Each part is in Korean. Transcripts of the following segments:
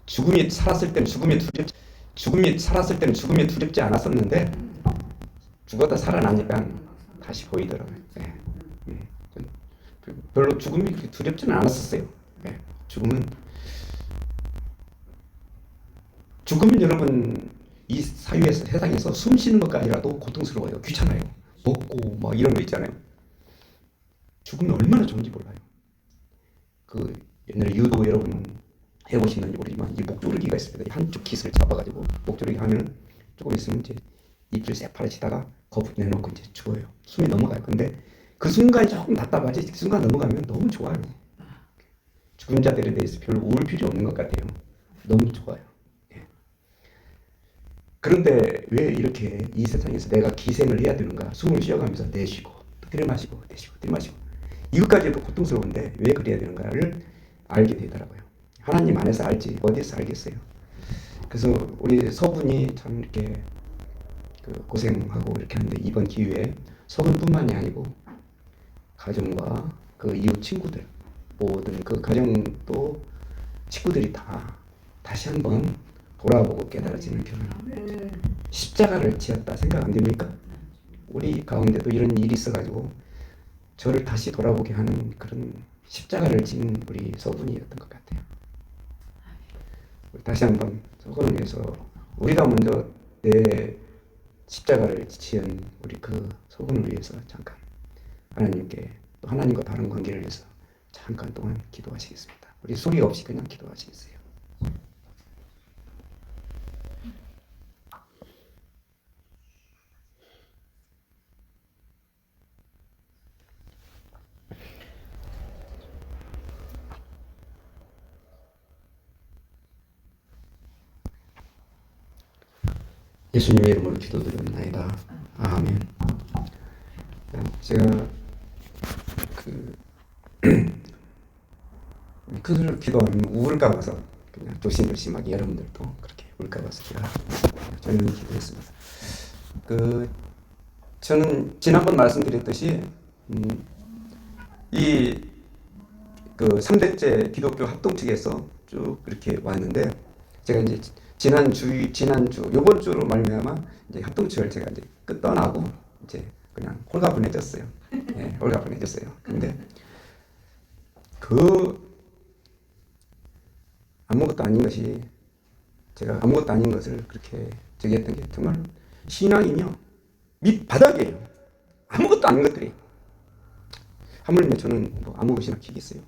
죽음이 살았을 때는 죽음이 살았을 때는 죽음이 두렵지 않았었는데 죽었다 살아나니까 다시 보이더라고요. 예. 별로 죽음이 그렇게 두렵지는 않았었어요. 예. 죽으면 여러분 이 사회에서 세상에서 숨 쉬는 것까지라도 고통스러워요. 귀찮아요. 먹고 뭐 이런 거 있잖아요. 죽음이 얼마나 좋은지 몰라요. 그 옛날에 유도 여러분 해보시는지 모르지만 이 목조르기가 있습니다. 한쪽 깃을 잡아가지고 목조르기 하면 조금 있으면 이제 입술 새파래지다가 거북 내놓고 이제 죽어요. 숨이 넘어가요. 근데 그 순간이 조금 답답하지 그 순간 넘어가면 너무 좋아요. 죽은 자들에 대해서 별로 울 필요 없는 것 같아요. 너무 좋아요. 예. 그런데 왜 이렇게 이 세상에서 내가 기생을 해야 되는가? 숨을 쉬어가면서 내쉬고 또 들이마시고 내쉬고 들이마시고 이것까지도 고통스러운데 왜 그래야 되는가를 알게 되더라고요. 하나님 안에서 알지 어디서 알겠어요. 그래서 우리 서분이 참 이렇게 고생하고 이렇게 하는데 이번 기회에 서분뿐만이 아니고 가정과 그 이웃 친구들 모든 그 가정도 친구들이 다 다시 한번 돌아보고 깨달아지는 경험. 십자가를 지었다 생각 안 됩니까? 우리 가운데도 이런 일이 있어가지고 저를 다시 돌아보게 하는 그런 십자가를 지은 우리 서분이었던 것 같아요. 다시 한번 서분을 위해서 우리가 먼저 내 십자가를 지은 우리 그 서분을 위해서 잠깐 하나님께 또 하나님과 바른 관계를 위해서 잠깐 동안 기도하시겠습니다. 우리 소리 없이 그냥 기도하시겠어요. 예수님의 이름으로 기도드립니다. 아멘. 제가 그 기도하면 우울까 봐서 그냥 조심조심하게 여러분들도 그렇게 울까 봐서 제가 저는 기도했습니다. 저는 지난번 말씀드렸듯이 이 3대째 기독교 합동 측에서 쭉 이렇게 왔는데 제가 이제 지난주 요번 주로 말미암아 이제 합동 측을 제가 이제 떠나고 이제 그냥 홀가분해졌어요. 예, 홀가분해졌어요. 근데 아무것도 아닌 것이 제가 아무것도 아닌 것을 그렇게 저기했던 게 정말 신앙이며 밑바닥이에요. 아무것도 아닌 것들이. 하물며 저는 뭐 아무 것이나 기겠어요.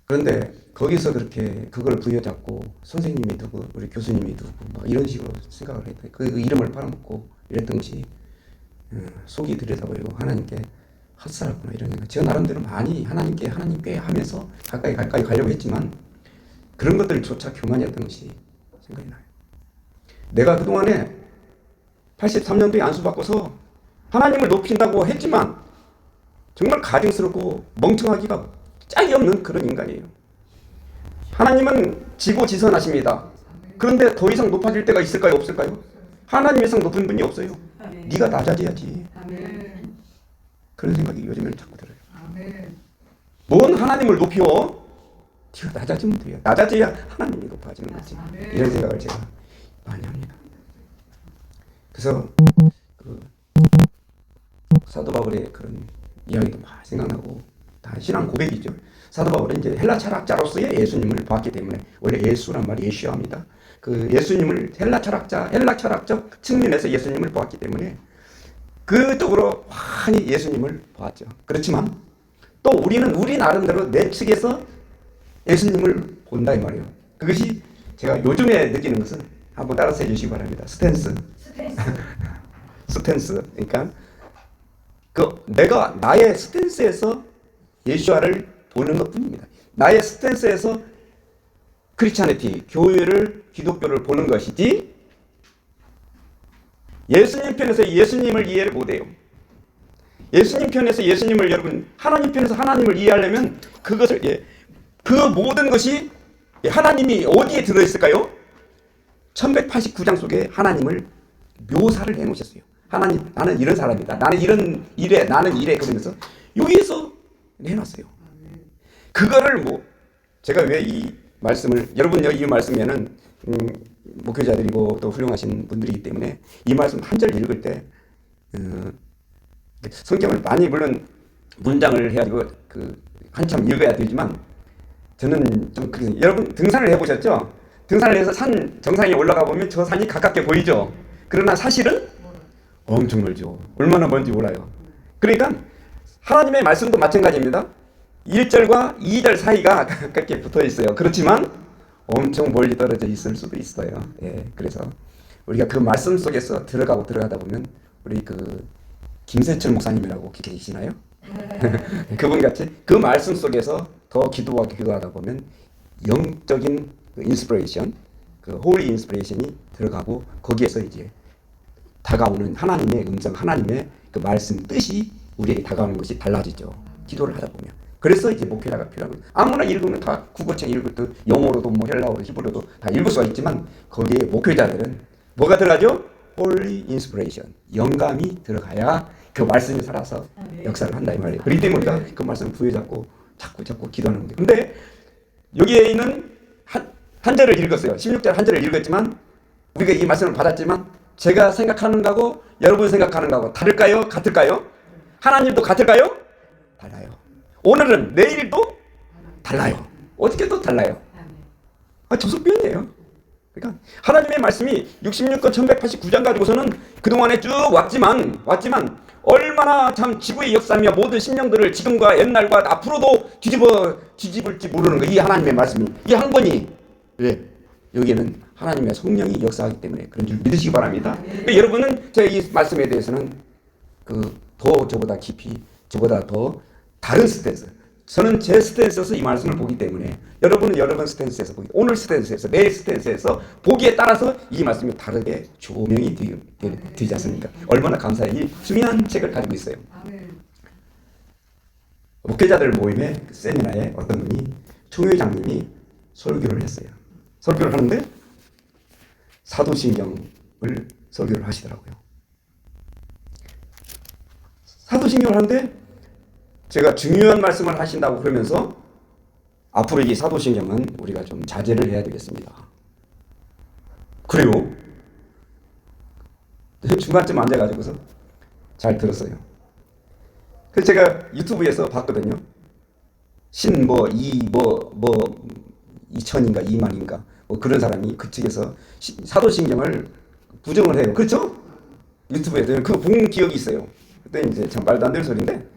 그런데 거기서 그렇게 그걸 부여잡고 선생님이 누구, 우리 교수님이 누구, 막 이런 식으로 생각을 했다. 그 이름을 팔아먹고 이랬던 것이 속이 들여다보이고 하나님께 헛살았구나 이런 생각. 제가 나름대로 많이 하나님께 하면서 가까이 가려고 했지만 그런 것들조차 교만이었던 것이 생각이 나요. 내가 그동안에 83년도에 안수받고서 하나님을 높인다고 했지만 정말 가증스럽고 멍청하기가 짝이 없는 그런 인간이에요. 하나님은 지고지선하십니다. 그런데 더 이상 높아질 때가 있을까요? 없을까요? 하나님 이상 높은 분이 없어요. 네가 낮아져야지. 그런 생각이 요즘에는 자꾸 들어요. 뭔 하나님을 높여? 네가 낮아지면 돼요. 낮아져야 하나님이 높아지는 거지. 이런 생각을 제가 많이 합니다. 그래서 사도 바울의 그런 이야기도 막 생각나고 다 신앙 고백이죠. 사도 바울은 이제 헬라 철학자로서의 예수님을 봤기 때문에 원래 예수란 말이 예수아입니다. 그 예수님을 헬라 철학적 측면에서 예수님을 보았기 때문에 그쪽으로 환히 예수님을 보았죠. 그렇지만 또 우리는 우리 나름대로 내 측에서 예수님을 본다 이 말이에요. 그것이 제가 요즘에 느끼는 것은 한번 따라서 해주시기 바랍니다. 스탠스. 그러니까 내가 나의 스탠스에서 예수아를 보는 것뿐입니다. 나의 스탠스에서 크리스찬리티, 교회를, 기독교를 보는 것이지 예수님 편에서 예수님을 이해를 못해요. 예수님 편에서 예수님을 여러분 하나님 편에서 하나님을 이해하려면 그것을 그 모든 것이 하나님이 어디에 들어있을까요? 1189장 속에 하나님을 묘사를 해놓으셨어요. 하나님, 나는 이런 사람이다. 나는 이런 일에, 나는 이래. 그러면서 여기에서 내놨어요. 그거를 제가 왜 이 말씀을 여러분 이 말씀에는 목회자들이고 또 훌륭하신 분들이기 때문에 이 말씀 한 절 읽을 때 성경을 많이 물론 문장을 해가지고 한참 읽어야 되지만 저는 좀 여러분 등산을 해보셨죠? 등산을 해서 산 정상에 올라가 보면 저 산이 가깝게 보이죠. 그러나 사실은 엄청 멀죠. 얼마나 먼지 몰라요. 그러니까 하나님의 말씀도 마찬가지입니다. 1절과 2절 사이가 가깝게 붙어 있어요. 그렇지만 엄청 멀리 떨어져 있을 수도 있어요. 예, 그래서 우리가 그 말씀 속에서 들어가다 보면 우리 김세철 목사님이라고 계시나요? 그분 같이 그 말씀 속에서 더 기도하다 보면 영적인 인스피레이션, 홀리 인스피레이션이 들어가고 거기에서 이제 다가오는 하나님의 음성, 하나님의 그 말씀 뜻이 우리에게 다가오는 것이 달라지죠. 기도를 하다 보면. 그래서 이제 목회자가 필요하고 아무나 읽으면 다 국어책 읽을 때 영어로도 헬라어로 히브리어도 다 읽을 수가 있지만 거기에 목회자들은 뭐가 들어가죠? Holy Inspiration, 영감이 들어가야 그 말씀이 살아서 역사를 한다 이 말이에요. 그렇기 때문에 우리가 그 말씀을 부여잡고 자꾸 기도하는 거예요. 근데 여기에 있는 한 절을 읽었어요. 16절 한 절을 읽었지만 우리가 이 말씀을 받았지만 제가 생각하는 거하고 여러분 생각하는 거하고 다를까요? 같을까요? 하나님도 같을까요? 달라요. 오늘은 내일도 달라요. 어떻게 또 달라요? 저속변이에요. 그러니까 하나님의 말씀이 66권 1189장 가지고서는 그동안에 쭉 왔지만 얼마나 참 지구의 역사며 모든 심령들을 지금과 옛날과 앞으로도 뒤집을지 모르는 거. 이 하나님의 말씀이 이 한 권이 왜 여기에는 하나님의 성령이 역사하기 때문에 그런 줄 믿으시기 바랍니다. 그러니까 여러분은 제가 이 말씀에 대해서는 더 저보다 깊이 저보다 더 다른 스탠스, 저는 제 스탠스에서 이 말씀을 보기 때문에 여러분은 여러분 스탠스에서 보기, 오늘 스탠스에서 내일 스탠스에서 보기에 따라서 이 말씀이 다르게 조명이 되지 않습니까? 얼마나 감사해. 이 중요한 책을 가지고 있어요. 목회자들 모임의 세미나에 어떤 분이 총회장님이 설교를 했어요. 설교를 하는데 사도신경을 설교를 하시더라고요. 사도신경을 하는데 제가 중요한 말씀을 하신다고 그러면서 앞으로 이 사도신경은 우리가 좀 자제를 해야 되겠습니다. 그래요? 중간쯤 앉아가지고서 잘 들었어요. 그래서 제가 유튜브에서 봤거든요. 2000인가 2만인가 뭐 그런 사람이 그쪽에서 사도신경을 부정을 해요. 그렇죠? 유튜브에서 그거 본 기억이 있어요. 그때 이제 참 말도 안 되는 소리인데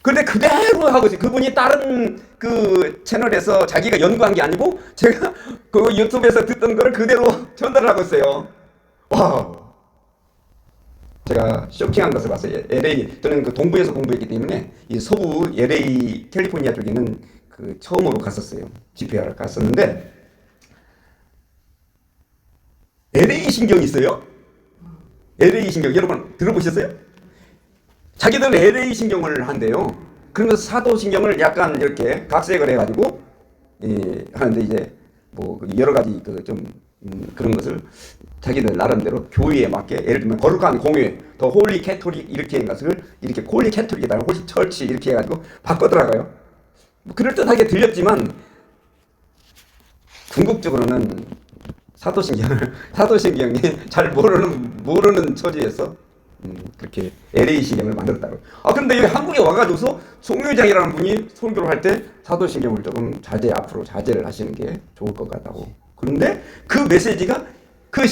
근데 그대로 하고 있어요. 그분이 다른 채널에서 자기가 연구한 게 아니고 제가 그 유튜브에서 듣던 거를 그대로 전달하고 있어요. 와, 제가 쇼킹한 것을 봤어요. LA, 저는 동부에서 공부했기 때문에 이 서부 LA 캘리포니아 쪽에는 처음으로 갔었어요. 집회하러 갔었는데 LA 신경이 있어요. LA 신경 여러분 들어보셨어요? 자기들 LA 신경을 한대요. 그러면서 사도 신경을 약간 이렇게 각색을 해가지고 하는데 이제 뭐 여러 가지 그런 것을 자기들 나름대로 교회에 맞게 예를 들면 거룩한 공회, 더 홀리 캐토릭 이렇게 한 것을 이렇게 홀리 캐토릭이다, 홀리 철치 이렇게 해가지고 바꿔더라고요. 뭐 그럴 듯하게 들렸지만 궁극적으로는 사도신경이 잘 모르는 처지에서 그렇게 LA 신경을 만들었다고. 그런데 여기 한국에 와가지고서 송유장이라는 분이 설교를 할 때 사도신경을 조금 앞으로 자제를 하시는 게 좋을 것 같다고. 그런데 그 메시지가 그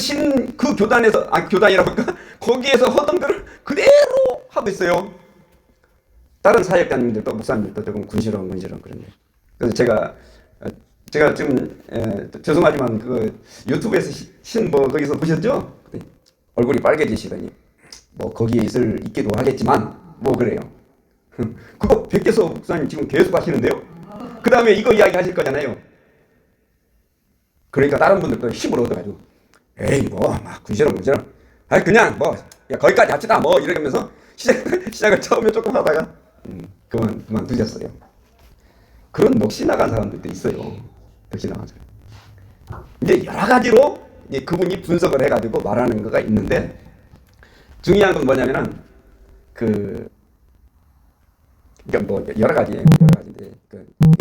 교단에서, 교단이라고 할까? 거기에서 하던 거를 그대로 하고 있어요. 다른 사역자님들도, 목사님들도 조금 군시렁 그런데. 그래서 제가 지금, 죄송하지만 유튜브에서 거기서 보셨죠? 얼굴이 빨개지시더니. 거기에 있기도 하겠지만 그래요. 그거 백개서 목사님 지금 계속 하시는데요. 그 다음에 이거 이야기 하실 거잖아요. 그러니까 다른 분들도 힘을 얻어가지고 에이 막 군시렁 그냥 야, 거기까지 합시다 이러면서 시작을 처음에 조금 하다가 그만 두셨어요. 그런 넋이 나간 사람들도 있어요. 넋이 나간 사람. 이제 여러 가지로 이제 그분이 분석을 해가지고 말하는 거가 있는데 중요한 건 뭐냐면은 그러니까 여러 가지인데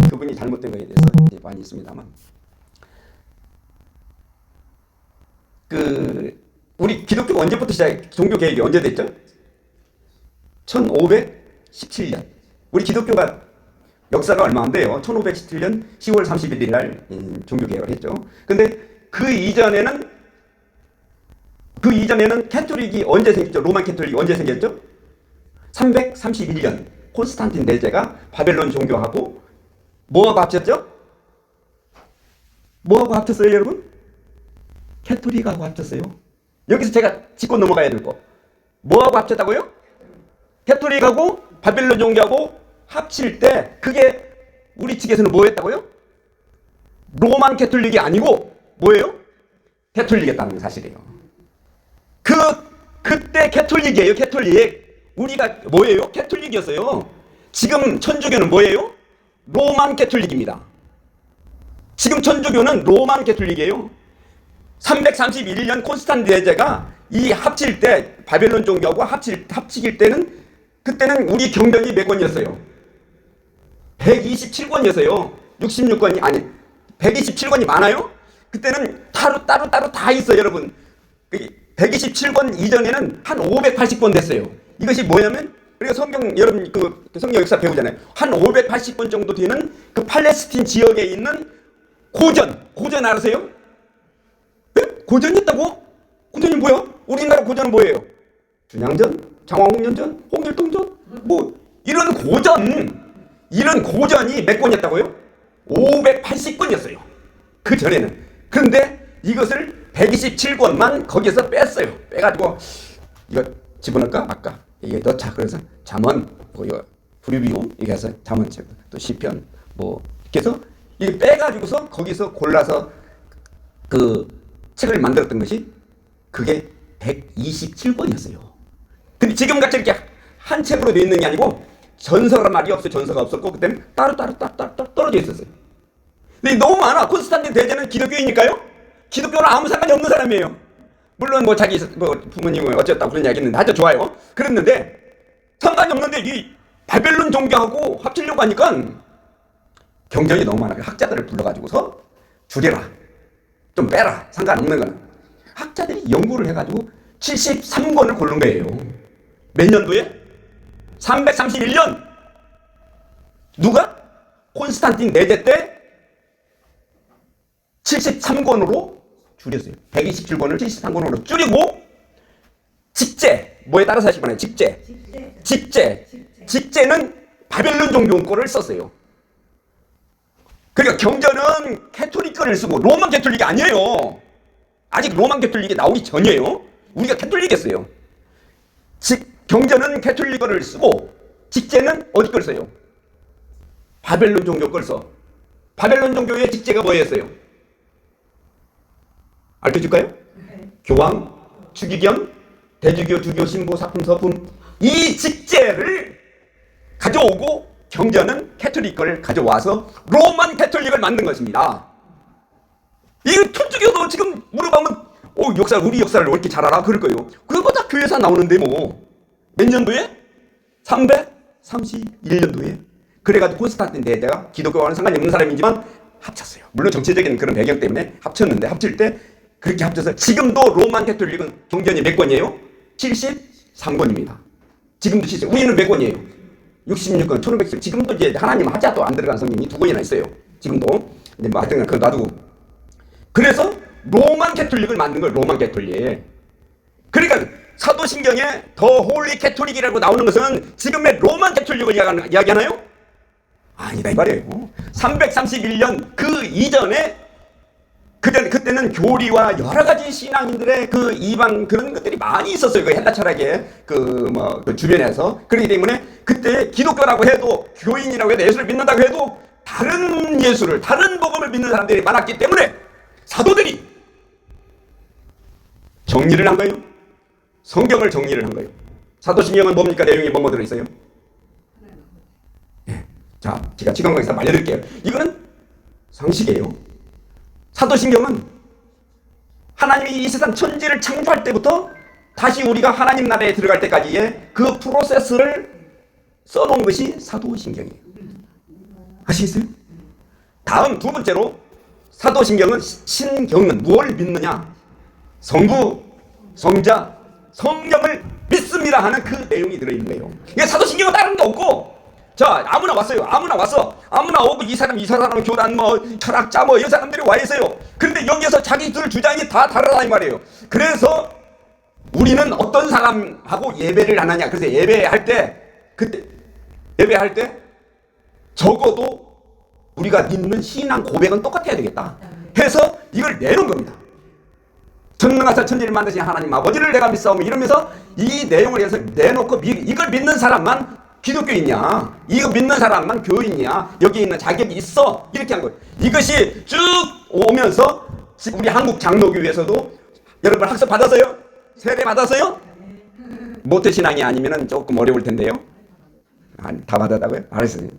그분이 잘못된 거에 대해서 이제 많이 있습니다만 우리 기독교가 언제부터 종교 개혁이 언제 됐죠? 1517년. 우리 기독교가 역사가 얼마 안 돼요. 1517년 10월 31일 날 종교 개혁을 했죠. 근데 그 이전에는 캐톨릭이 언제 생겼죠? 로만 캐톨릭이 언제 생겼죠? 331년 콘스탄틴 대제가 바벨론 종교하고 뭐하고 합쳤죠? 뭐하고 합쳤어요, 여러분? 캐톨릭하고 합쳤어요. 여기서 제가 짚고 넘어가야 될 거. 뭐하고 합쳤다고요? 캐톨릭하고 바벨론 종교하고 합칠 때 그게 우리 측에서는 뭐 했다고요? 로만 캐톨릭이 아니고 뭐예요? 캐톨릭이었다는 사실이에요. 그때 캐톨릭이에요. 캐톨릭. 우리가 뭐예요? 캐톨릭이었어요. 지금 천주교는 뭐예요? 로만 캐톨릭입니다. 지금 천주교는 로만 캐톨릭이에요. 331년 콘스탄틴 대제가 이 합칠 때 바벨론 종교하고 합치길 때는 그때는 우리 경전이 몇 권이었어요? 127권이었어요. 66권이 아니 127권이 많아요? 그때는 따로 다 있어요, 여러분. 127권 이전에는 한 580권 됐어요. 이것이 뭐냐면 우리가 성경 여러분 성경 역사 배우잖아요. 한 580권 정도 되는 그 팔레스틴 지역에 있는 고전 아세요? 네? 고전이 있다고? 고전이 뭐야? 우리나라 고전은 뭐예요? 준양전, 장화홍련전, 홍길동전, 뭐 이런 고전이 몇 권이었다고요? 580권이었어요. 그 전에는. 그런데 이것을 127권만 거기서 뺐어요. 빼가지고 이거 집어넣을까? 아까 이게 넣자. 그래서 잠언, 뭐 이거 불유비움 이렇게 해서 잠언 책, 또 시편 뭐 이렇게 해서 이게 빼가지고서 거기서 골라서 그 책을 만들었던 것이 그게 127권이었어요. 근데 지금같이 이렇게 한 책으로 되어 있는 게 아니고 전서란 말이 없어요. 전서가 없었고 그때는 따로 떨어져 있었어요. 근데 너무 많아. 콘스탄틴 대제는 기독교이니까요. 기독교는 아무 상관이 없는 사람이에요. 물론 뭐 자기 부모님은 어쨌다고 그런 이야기 했는데 아주 좋아요. 그랬는데 상관이 없는데 이 바벨론 종교하고 합치려고 하니까 경전이 너무 많아. 학자들을 불러가지고서 줄여라. 좀 빼라. 상관없는 거는. 학자들이 연구를 해가지고 73권을 고른 거예요. 몇 년도에? 331년. 누가? 콘스탄틴 대제 때 73권으로 줄였어요. 127권을 73권으로 줄이고 직제. 뭐에 따라서 하실 거예요? 직제는 바벨론 종교 거를 썼어요. 그러니까 경전은 캐톨릭 거를 쓰고 로만 캐톨릭이 아니에요. 아직 로만 캐톨릭이 나오기 전이에요. 우리가 캐톨릭이었어요. 경전은 캐톨릭 거를 쓰고 직제는 어디 걸 써요? 바벨론 종교 걸 써. 바벨론 종교의 직제가 뭐였어요? 알려줄까요? 교황, 추기경, 대주교, 주교, 신부, 사품, 서품 이 직제를 가져오고 경전은 캐톨릭 걸 가져와서 로만 캐톨릭을 만든 것입니다. 이 천주교도 지금 물어보면 우리 역사를 왜 이렇게 잘 알아? 그럴 거예요. 그거 다 교회에서 나오는데 뭐. 몇 년도에? 331년도에. 그래가지고 콘스탄틴 대제가 기독교와는 상관이 없는 사람이지만 합쳤어요. 물론 정치적인 그런 배경 때문에 합쳤는데 합칠 때 그렇게 합쳐서 지금도 로만 캐톨릭은 경전이 몇 권이에요? 73권입니다. 지금도 우리는 몇 권이에요? 66권, 1500권. 지금도 이제 하나님 하자도 안 들어간 성경이 2권이나 있어요. 지금도. 근데 뭐 하여튼 그거 놔두고. 그래서 로만 캐톨릭을 만든 거예요. 로만 캐톨릭. 그러니까 사도신경에 더 홀리 캐톨릭이라고 나오는 것은 지금의 로만 캐톨릭을 이야기하나요? 아니다 이 말이에요. 331년 그 이전에 그때는 교리와 여러 가지 신앙인들의 그 이방 그런 것들이 많이 있었어요. 그 헬라 철학의 그 주변에서. 그렇기 때문에 그때 기독교라고 해도 교인이라고 해도 예수를 믿는다고 해도 다른 예수를 다른 복음을 믿는 사람들이 많았기 때문에 사도들이 정리를 한 거예요. 성경을 정리를 한 거예요. 사도신경은 뭡니까? 내용이 뭐뭐 들어있어요? 예. 자, 제가 지금까지 알려드릴게요. 이거는 상식이에요. 사도신경은 하나님이 이 세상 천지를 창조할 때부터 다시 우리가 하나님 나라에 들어갈 때까지의 그 프로세스를 써놓은 것이 사도신경이에요. 아시겠어요? 다음 두 번째로 사도신경은 신경은 무엇을 믿느냐? 성부, 성자, 성령을 믿습니다 하는 그 내용이 들어있는 거예요. 이게 사도신경은 다른 게 없고, 자, 아무나 왔어요. 아무나 와서 아무나 오고 이 사람 교단 철학자 이 사람들이 와 있어요. 그런데 여기에서 자기들 주장이 다 다르다 이 말이에요. 그래서 우리는 어떤 사람하고 예배를 안 하냐. 그래서 예배할 때 적어도 우리가 믿는 신앙 고백은 똑같아야 되겠다 해서 이걸 내놓은 겁니다. 전능하사 천지를 만드신 하나님 아버지를 내가 믿사오며 이러면서 이 내용을 해서 내놓고 이걸 믿는 사람만 기독교인이야. 이거 믿는 사람만 교인이야. 여기 있는 자격이 있어. 이렇게 한 거예요. 이것이 쭉 오면서 우리 한국 장로교회에서도 여러분 학습 받았어요? 세례 받았어요? 모태신앙이 아니면 조금 어려울 텐데요. 아니, 다 받았다고요? 알았어요.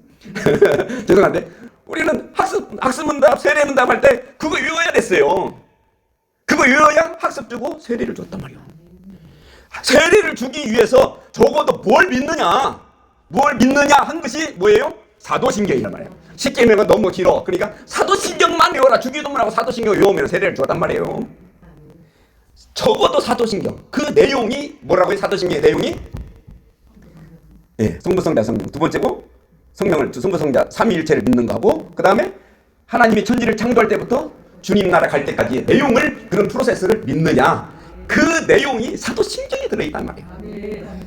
죄송한데 우리는 학습문답, 세례문답 할 때 그거 외워야 됐어요. 그거 외워야 학습 주고 세례를 줬단 말이에요. 세례를 주기 위해서 적어도 뭘 믿느냐 한 것이 뭐예요? 사도신경이란 말이에요. 십계명은 너무 길어. 그러니까 사도신경만 외워라. 주기도문하고 사도신경 외우면 세례를 줬단 말이에요. 적어도 사도신경. 그 내용이 뭐라고요? 사도신경의 내용이? 네, 성부성자 성령. 두 번째고 성부성자 삼위일체를 믿는 거하고, 그 다음에 하나님이 천지를 창조할 때부터 주님 나라 갈 때까지의 내용을, 그런 프로세스를 믿느냐, 그 내용이 사도신경에 들어있단 말이에요.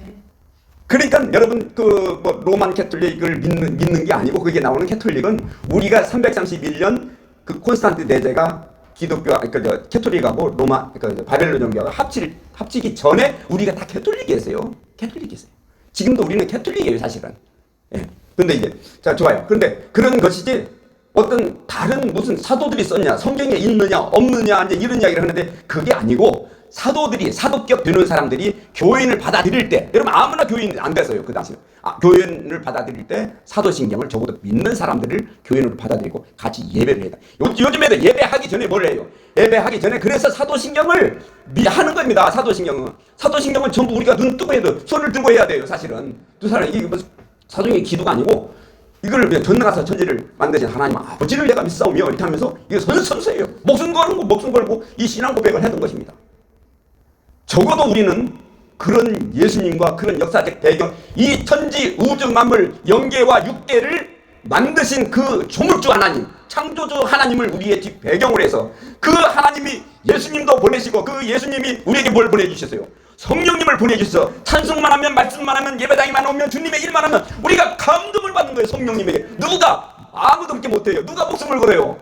그러니까 여러분 로만 캐톨릭을 믿는 게 아니고, 그게 나오는 캐톨릭은 우리가 331년 그 콘스탄틴 대제가 기독교 캐톨릭하고 바벨론 정교가 합치기 전에 우리가 다 캐톨릭이었어요. 지금도 우리는 캐톨릭이에요, 사실은. 예. 근데 이제 자 좋아요. 그런데 그런 것이지 어떤 다른 무슨 사도들이 썼냐, 성경에 있느냐 없느냐 이제 이런 이야기를 하는데, 그게 아니고 사도들이, 사도격 되는 사람들이 교인을 받아들일 때, 여러분 아무나 교인 안 됐어요 그 당시에. 교인을 받아들일 때 사도신경을 적어도 믿는 사람들을 교인으로 받아들이고 같이 예배를 해야 돼. 요즘에도 예배하기 전에 뭘 해요? 예배하기 전에 그래서 사도신경을 하는 겁니다. 사도신경은 전부 우리가 눈 뜨고 해도 손을 들고 해야 돼요. 사실은 두 사람 이게 무슨 사도의 기도가 아니고, 이걸 그냥 전능하사 천지를 만드신 하나님 아버지를 내가 믿사오며 이렇게 하면서 이게 선서예요. 목숨 걸고 이 신앙 고백을 했던 것입니다. 적어도 우리는 그런 예수님과 그런 역사적 배경, 이 천지 우주 만물 영계와 육계를 만드신 그 조물주 하나님, 창조주 하나님을 우리의 뒷 배경으로 해서, 그 하나님이 예수님도 보내시고 그 예수님이 우리에게 뭘 보내주셨어요? 성령님을 보내주셔서 찬송만 하면, 말씀만 하면, 예배당에만 오면, 주님의 일만 하면 우리가 감동을 받는 거예요. 성령님에게. 누가 아무도 그렇게 못해요. 누가 목숨을 걸어요?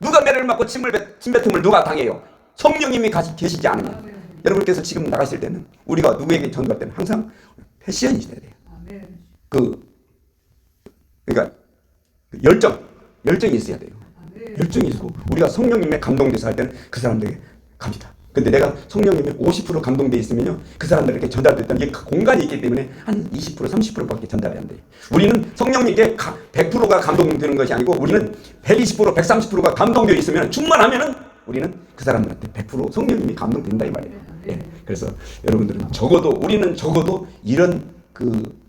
누가 매를 맞고 침 뱉음을 누가 당해요? 성령님이 계시지 않으면. 여러분께서 지금 나가실 때는, 우리가 누구에게 전도할 때는 항상 패션이 있어야 돼요. 그러니까 열정이 있어야 돼요. 열정이 있고, 우리가 성령님의 감동돼서 할 때는 그 사람들에게 갑니다. 근데 내가 성령님의 50% 감동돼 있으면요, 그 사람들에게 전달될 때는 이게 공간이 있기 때문에 한 20%, 30%밖에 전달이 안 돼요. 우리는 성령님께 100%가 감동되는 것이 아니고, 우리는 120%, 130%가 감동되어 있으면, 충만하면은 우리는 그 사람들한테 100% 성령님이 감동된다 이 말이에요. 예. 그래서 여러분들은 우리는 적어도 이런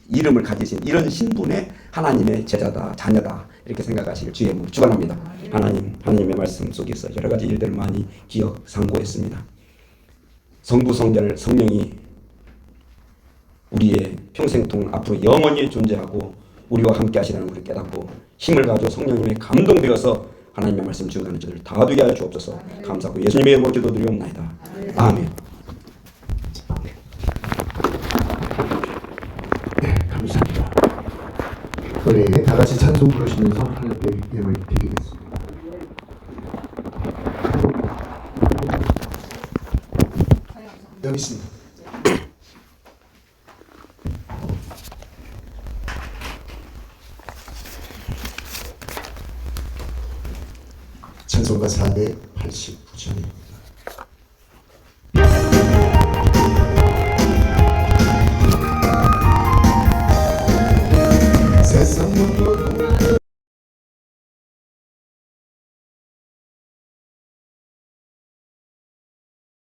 이름을 가지신 이런 신분의 하나님의 제자다, 자녀다, 이렇게 생각하시길 주의 이름으로 축원합니다. 하나님의 말씀 속에서 여러 가지 일들을 많이 상고했습니다. 성부, 성자를 성령이 우리의 평생동 앞으로 영원히 존재하고 우리와 함께 하시라는 것을 깨닫고 힘을 가지고 성령님의 감동되어서 하나님의 말씀 증거하는 저들 다 되게 하여 주옵소서. 감사하고 예수님의 이름으로 기도드리옵나이다. 아멘. 네, 감사합니다. 우리 다 같이 찬송 부르시면서 하나님께 예물 드리겠습니다. 여기 있습니다. 찬송가 489장